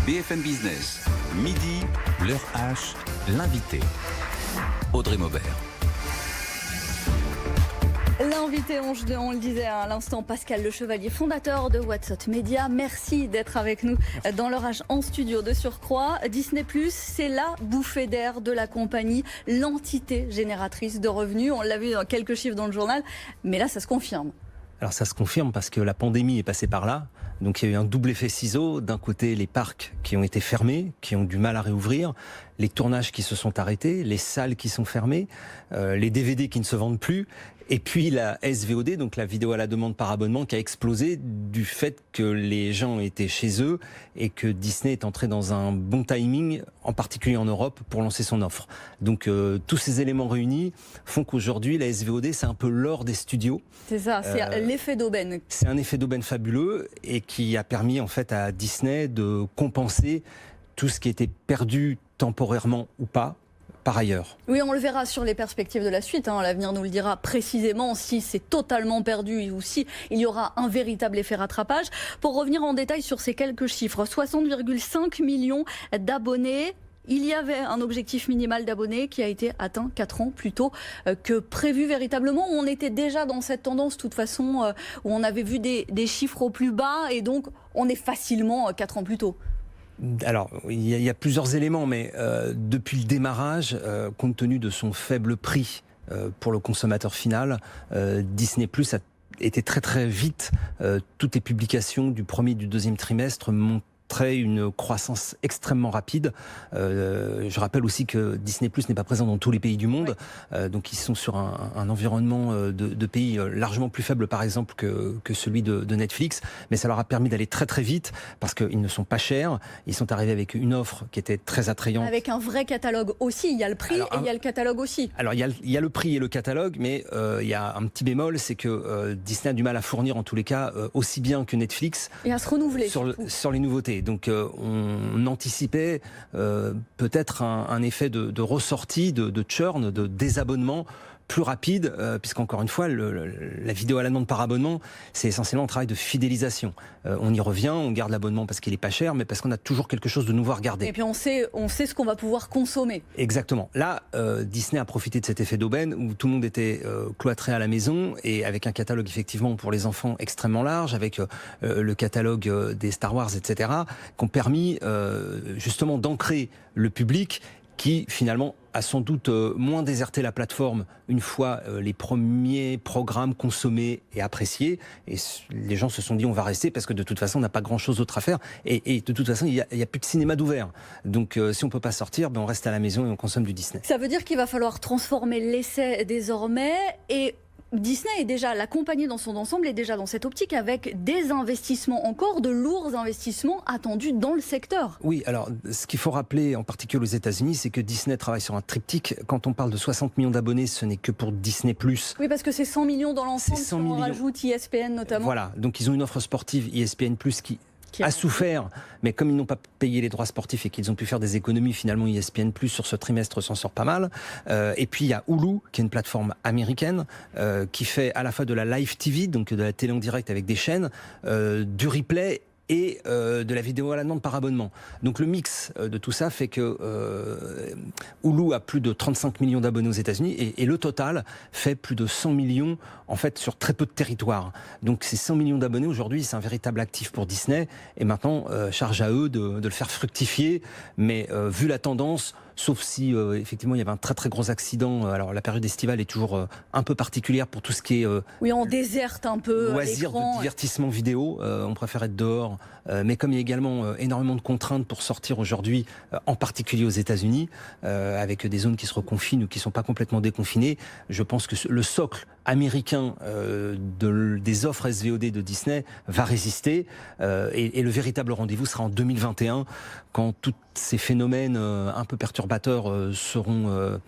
BFM Business, midi, l'heure H, l'invité. Audrey Maubert. L'invité, on le disait à l'instant, Pascal Le Chevalier, fondateur de What's Hot Media. Merci d'être avec nous dans l'heure H en studio de surcroît. Disney+, c'est la bouffée d'air de la compagnie, l'entité génératrice de revenus. On l'a vu dans quelques chiffres dans le journal, mais là, ça se confirme. Alors ça se confirme parce que la pandémie est passée par là. Donc il y a eu un double effet ciseau. D'un côté, les parcs qui ont été fermés, qui ont du mal à réouvrir, les tournages qui se sont arrêtés, les salles qui sont fermées, les DVD qui ne se vendent plus, et puis la SVOD, donc la vidéo à la demande par abonnement, qui a explosé du fait que les gens étaient chez eux et que Disney est entré dans un bon timing, en particulier en Europe, pour lancer son offre. Donc tous ces éléments réunis font qu'aujourd'hui, la SVOD, c'est un peu l'or des studios. C'est ça, c'est l'effet d'aubaine. C'est un effet d'aubaine fabuleux et qui a permis en fait à Disney de compenser tout ce qui était perdu temporairement ou pas par ailleurs. Oui, on le verra sur les perspectives de la suite. L'avenir nous le dira précisément si c'est totalement perdu ou si il y aura un véritable effet rattrapage. Pour revenir en détail sur ces quelques chiffres, 60,5 millions d'abonnés. Il y avait un objectif minimal d'abonnés qui a été atteint 4 ans plus tôt que prévu véritablement. On était déjà dans cette tendance, de toute façon, où on avait vu des chiffres au plus bas et donc on est facilement 4 ans plus tôt. Alors, il y a plusieurs éléments, mais depuis le démarrage, compte tenu de son faible prix pour le consommateur final, Disney+ a été très très vite. Toutes les publications du premier et du deuxième trimestre montraient une croissance extrêmement rapide. Je rappelle aussi que Disney+ n'est pas présent dans tous les pays du monde, donc ils sont sur un environnement de pays largement plus faible par exemple que celui de Netflix, mais ça leur a permis d'aller très très vite parce qu'ils ne sont pas chers, ils sont arrivés avec une offre qui était très attrayante. Avec un vrai catalogue aussi, il y a le prix et il y a le catalogue aussi. Alors il y a le prix et le catalogue, mais il y a un petit bémol, c'est que Disney a du mal à fournir en tous les cas aussi bien que Netflix et à se renouveler sur les nouveautés. Donc on anticipait peut-être un effet de ressortie, de churn, de désabonnement plus rapide, puisqu'encore une fois, la vidéo à la demande par abonnement, c'est essentiellement un travail de fidélisation. On y revient, on garde l'abonnement parce qu'il est pas cher, mais parce qu'on a toujours quelque chose de nouveau à regarder. Et puis on sait ce qu'on va pouvoir consommer. Exactement. Là, Disney a profité de cet effet d'aubaine où tout le monde était cloîtré à la maison et avec un catalogue effectivement pour les enfants extrêmement large, avec le catalogue des Star Wars, etc., qui ont permis justement d'ancrer le public qui finalement a sans doute moins déserté la plateforme une fois les premiers programmes consommés et appréciés. Et les gens se sont dit on va rester parce que de toute façon on n'a pas grand chose d'autre à faire. Et de toute façon il y a plus de cinéma d'ouvert. Donc si on peut pas sortir, on reste à la maison et on consomme du Disney. Ça veut dire qu'il va falloir transformer l'essai désormais et Disney est déjà, la compagnie dans son ensemble est déjà dans cette optique avec des investissements encore, de lourds investissements attendus dans le secteur. Oui, alors ce qu'il faut rappeler en particulier aux États-Unis, c'est que Disney travaille sur un triptyque. Quand on parle de 60 millions d'abonnés, ce n'est que pour Disney+. Oui, parce que c'est 100 millions dans l'ensemble, si on rajoute ESPN notamment. Voilà, donc ils ont une offre sportive ESPN+, qui a souffert, mais comme ils n'ont pas payé les droits sportifs et qu'ils ont pu faire des économies, finalement ESPN+ sur ce trimestre s'en sort pas mal. Et puis il y a Hulu, qui est une plateforme américaine, qui fait à la fois de la live TV, donc de la télé en direct avec des chaînes, du replay et de la vidéo à la demande par abonnement. Donc le mix de tout ça fait que Hulu a plus de 35 millions d'abonnés aux États-Unis et le total fait plus de 100 millions en fait sur très peu de territoire. Donc ces 100 millions d'abonnés aujourd'hui, c'est un véritable actif pour Disney et maintenant charge à eux de le faire fructifier. Mais vu la tendance, sauf si effectivement il y avait un très très gros accident. Alors la période estivale est toujours un peu particulière pour tout ce qui est oui, on déserte un peu loisirs de divertissement vidéo. On préfère être dehors, mais comme il y a également énormément de contraintes pour sortir aujourd'hui, en particulier aux États-Unis, avec des zones qui se reconfinent ou qui sont pas complètement déconfinées, je pense que le socle américain des offres SVOD de Disney va résister et le véritable rendez-vous sera en 2021 quand tous ces phénomènes un peu perturbateurs seront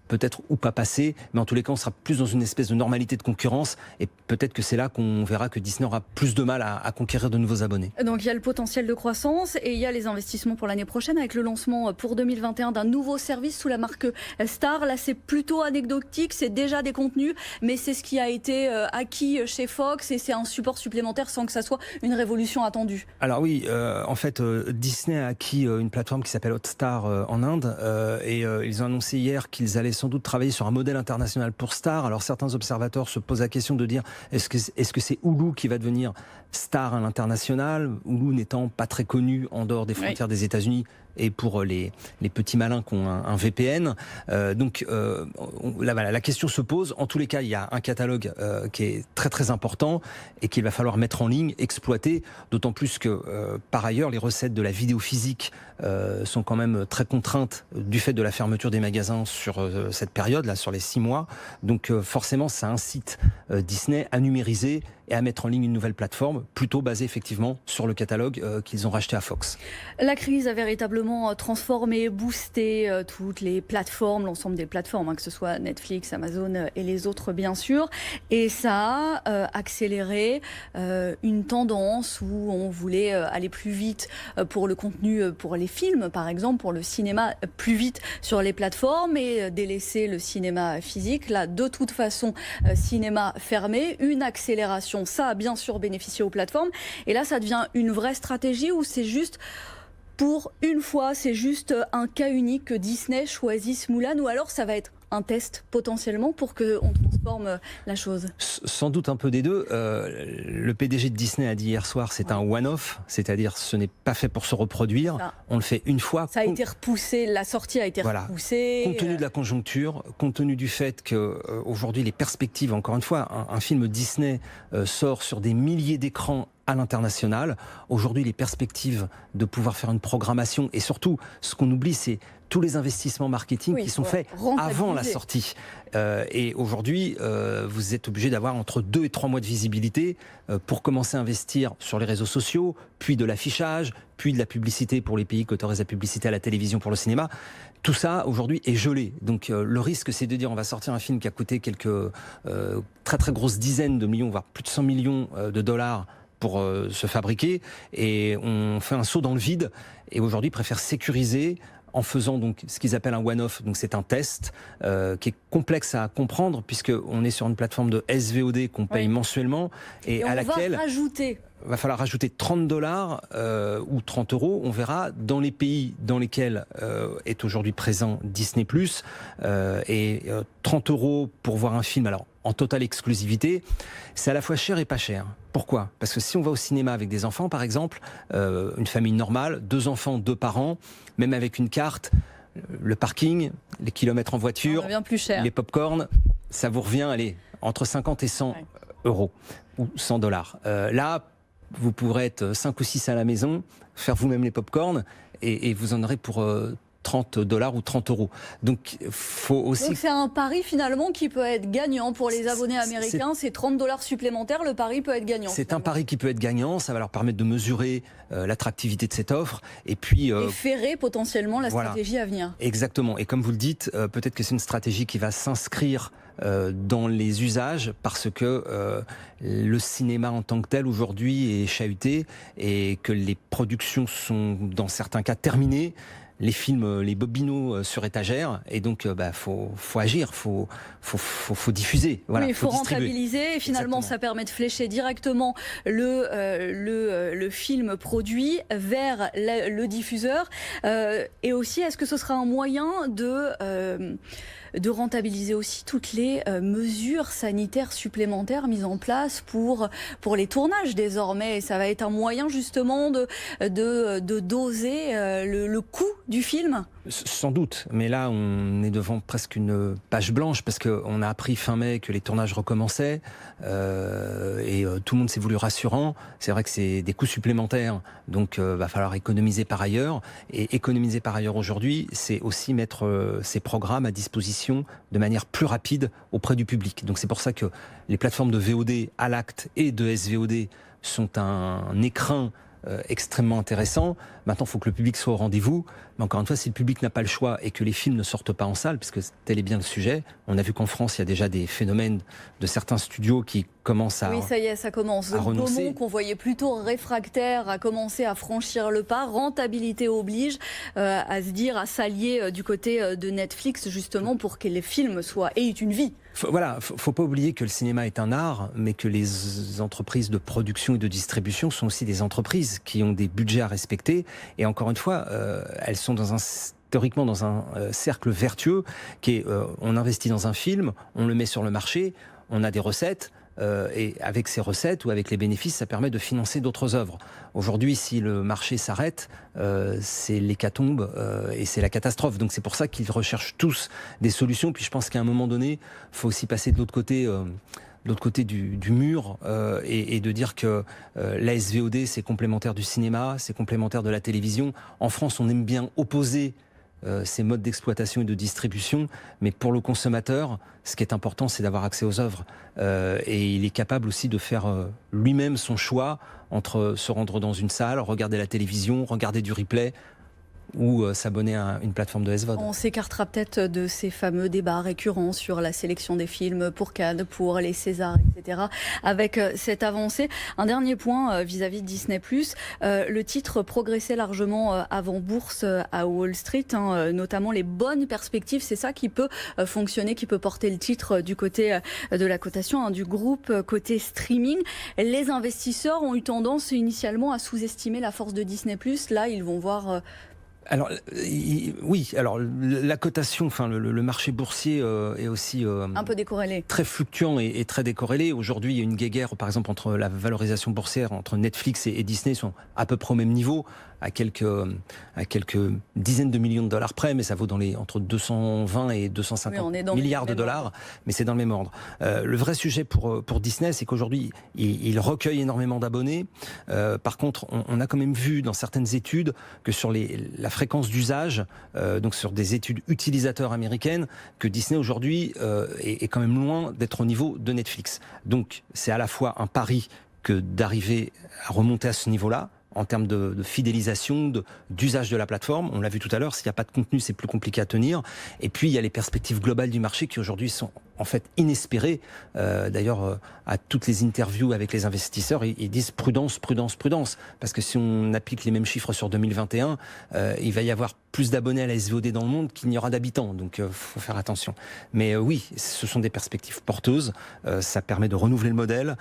peut-être ou pas passer, mais en tous les cas, on sera plus dans une espèce de normalité de concurrence, et peut-être que c'est là qu'on verra que Disney aura plus de mal à conquérir de nouveaux abonnés. Donc il y a le potentiel de croissance et il y a les investissements pour l'année prochaine avec le lancement pour 2021 d'un nouveau service sous la marque Star. Là, c'est plutôt anecdotique, c'est déjà des contenus, mais c'est ce qui a été acquis chez Fox et c'est un support supplémentaire sans que ça soit une révolution attendue. Alors oui, en fait, Disney a acquis une plateforme qui s'appelle Hotstar en Inde et ils ont annoncé hier qu'ils allaient sans doute travailler sur un modèle international pour Star. Alors certains observateurs se posent la question de dire est-ce que c'est Hulu qui va devenir Star à l'international, Hulu n'étant pas très connu en dehors des frontières des États-Unis et pour les petits malins qui ont un VPN. La question se pose. En tous les cas, il y a un catalogue qui est très très important et qu'il va falloir mettre en ligne, exploiter, d'autant plus que par ailleurs, les recettes de la vidéo physique sont quand même très contraintes du fait de la fermeture des magasins sur cette période, là, sur les 6 mois. Donc forcément, ça incite Disney à numériser et à mettre en ligne une nouvelle plateforme, plutôt basée effectivement sur le catalogue qu'ils ont racheté à Fox. La crise a véritablement transformé, boosté toutes les plateformes, l'ensemble des plateformes, que ce soit Netflix, Amazon et les autres bien sûr. Et ça a accéléré une tendance où on voulait aller plus vite pour le contenu, pour les films par exemple, pour le cinéma, plus vite sur les plateformes et délaisser le cinéma physique. Là, de toute façon, cinéma fermé, une accélération. Ça a bien sûr bénéficié aux plateformes. Et là, ça devient une vraie stratégie où c'est juste, pour une fois, c'est juste un cas unique que Disney choisisse Mulan, ou alors ça va être un test potentiellement pour qu'on transforme la chose? Sans doute un peu des deux. Le PDG de Disney a dit hier soir, c'est un one-off, c'est-à-dire ce n'est pas fait pour se reproduire. Ça. On le fait une fois. Ça a été repoussé, la sortie a été repoussée. Compte tenu de la conjoncture, compte tenu du fait qu'aujourd'hui les perspectives, encore une fois, un film Disney sort sur des milliers d'écrans à l'international. Aujourd'hui, les perspectives de pouvoir faire une programmation et surtout, ce qu'on oublie, c'est tous les investissements marketing qui sont faits avant la sortie. Et aujourd'hui, vous êtes obligé d'avoir entre 2 et 3 mois de visibilité pour commencer à investir sur les réseaux sociaux, puis de l'affichage, puis de la publicité pour les pays qui autorisent la publicité à la télévision pour le cinéma. Tout ça, aujourd'hui, est gelé. Donc le risque, c'est de dire on va sortir un film qui a coûté quelques très très grosses dizaines de millions, voire plus de 100 millions de dollars pour se fabriquer, et on fait un saut dans le vide, et aujourd'hui préfère sécuriser en faisant donc ce qu'ils appellent un one-off. Donc c'est un test qui est complexe à comprendre puisqu'on est sur une plateforme de SVOD qu'on paye mensuellement et à laquelle va falloir rajouter $30 ou 30 €. On verra dans les pays dans lesquels est aujourd'hui présent Disney+, et 30 € pour voir un film. Alors en totale exclusivité, c'est à la fois cher et pas cher. Pourquoi ? Parce que si on va au cinéma avec des enfants, par exemple, une famille normale, 2 enfants, 2 parents, même avec une carte, le parking, les kilomètres en voiture, plus cher. Les pop-corn, ça vous revient, allez, entre 50 et 100 € ou 100 $. Là, vous pourrez être 5 ou 6 à la maison, faire vous-même les pop-corn et vous en aurez pour $30 ou 30 €. Donc, faut aussi. Donc c'est un pari finalement qui peut être gagnant pour les abonnés américains. C'est $30 supplémentaires. Le pari peut être gagnant. C'est un pari qui peut être gagnant. Ça va leur permettre de mesurer l'attractivité de cette offre et puis et ferrer potentiellement la stratégie à venir. Exactement. Et comme vous le dites, peut-être que c'est une stratégie qui va s'inscrire dans les usages parce que le cinéma en tant que tel aujourd'hui est chahuté et que les productions sont dans certains cas terminées. Les films, les bobinos sur étagère, et donc faut agir, faut diffuser, voilà, oui, faut distribuer. Rentabiliser. Et finalement, ça permet de flécher directement le film produit vers le diffuseur. Et aussi, est-ce que ce sera un moyen de rentabiliser aussi toutes les mesures sanitaires supplémentaires mises en place pour les tournages désormais? Ça va être un moyen justement de doser le coût du film? Sans doute, mais là on est devant presque une page blanche parce qu'on a appris fin mai que les tournages recommençaient et tout le monde s'est voulu rassurant. C'est vrai que c'est des coûts supplémentaires, donc va falloir économiser par ailleurs. Et économiser par ailleurs aujourd'hui, c'est aussi mettre ces programmes à disposition de manière plus rapide auprès du public. Donc c'est pour ça que les plateformes de VOD à l'acte et de SVOD sont un écrin extrêmement intéressant. Maintenant, il faut que le public soit au rendez-vous. Mais encore une fois, si le public n'a pas le choix et que les films ne sortent pas en salle, puisque tel est bien le sujet, on a vu qu'en France, il y a déjà des phénomènes de certains studios qui commencent à Oui, ça y est, ça commence. Gaumont, qu'on voyait plutôt réfractaire, a commencé à franchir le pas. Rentabilité oblige, à se dire, à s'allier du côté de Netflix, justement, pour que les films aient une vie. Voilà, faut pas oublier que le cinéma est un art, mais que les entreprises de production et de distribution sont aussi des entreprises qui ont des budgets à respecter. Et encore une fois, elles sont historiquement dans un cercle vertueux qui est on investit dans un film, on le met sur le marché, on a des recettes. Et avec ces recettes ou avec les bénéfices, ça permet de financer d'autres œuvres. Aujourd'hui, si le marché s'arrête, c'est l'hécatombe et c'est la catastrophe. Donc c'est pour ça qu'ils recherchent tous des solutions. Puis je pense qu'à un moment donné, il faut aussi passer de l'autre côté du mur et de dire que la SVOD, c'est complémentaire du cinéma, c'est complémentaire de la télévision. En France, on aime bien opposer ces modes d'exploitation et de distribution, mais pour le consommateur, ce qui est important, c'est d'avoir accès aux œuvres. Et il est capable aussi de faire lui-même son choix entre se rendre dans une salle, regarder la télévision, regarder du replay, ou s'abonner à une plateforme de SVOD. On s'écartera peut-être de ces fameux débats récurrents sur la sélection des films pour Cannes, pour les Césars, etc. Avec cette avancée. Un dernier point vis-à-vis de Disney+. Le titre progressait largement avant bourse à Wall Street, notamment les bonnes perspectives. C'est ça qui peut fonctionner, qui peut porter le titre du côté de la cotation, du groupe côté streaming. Les investisseurs ont eu tendance initialement à sous-estimer la force de Disney+. Là, ils vont voir... Alors oui, alors la cotation, enfin le marché boursier est aussi un peu décorrélé, très fluctuant et très décorrélé. Aujourd'hui, il y a une guéguerre, par exemple, entre la valorisation boursière entre Netflix et Disney, sont à peu près au même niveau, à quelques dizaines de millions de dollars près, mais ça vaut entre 220 et 250 milliards de dollars, mais c'est dans le même ordre. Le vrai sujet pour Disney, c'est qu'aujourd'hui, il recueille énormément d'abonnés. Par contre, on a quand même vu dans certaines études que sur la fréquence d'usage, donc sur des études utilisateurs américaines, que Disney aujourd'hui est quand même loin d'être au niveau de Netflix. Donc c'est à la fois un pari que d'arriver à remonter à ce niveau-là, en termes de fidélisation, d'usage de la plateforme. On l'a vu tout à l'heure, s'il n'y a pas de contenu, c'est plus compliqué à tenir. Et puis, il y a les perspectives globales du marché qui aujourd'hui sont en fait inespérées. D'ailleurs, à toutes les interviews avec les investisseurs, ils disent prudence, prudence, prudence. Parce que si on applique les mêmes chiffres sur 2021, il va y avoir plus d'abonnés à la SVOD dans le monde qu'il n'y aura d'habitants. Donc, il faut faire attention. Mais oui, ce sont des perspectives porteuses. Ça permet de renouveler le modèle.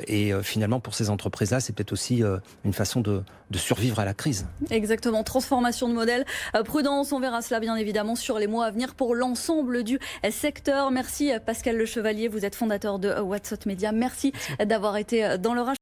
Et finalement, pour ces entreprises-là, c'est peut-être aussi une façon de survivre à la crise. Exactement, transformation de modèle, prudence, on verra cela bien évidemment sur les mois à venir pour l'ensemble du secteur. Merci Pascal Le Chevalier, vous êtes fondateur de What's Up Media. Merci d'avoir été dans l'orage.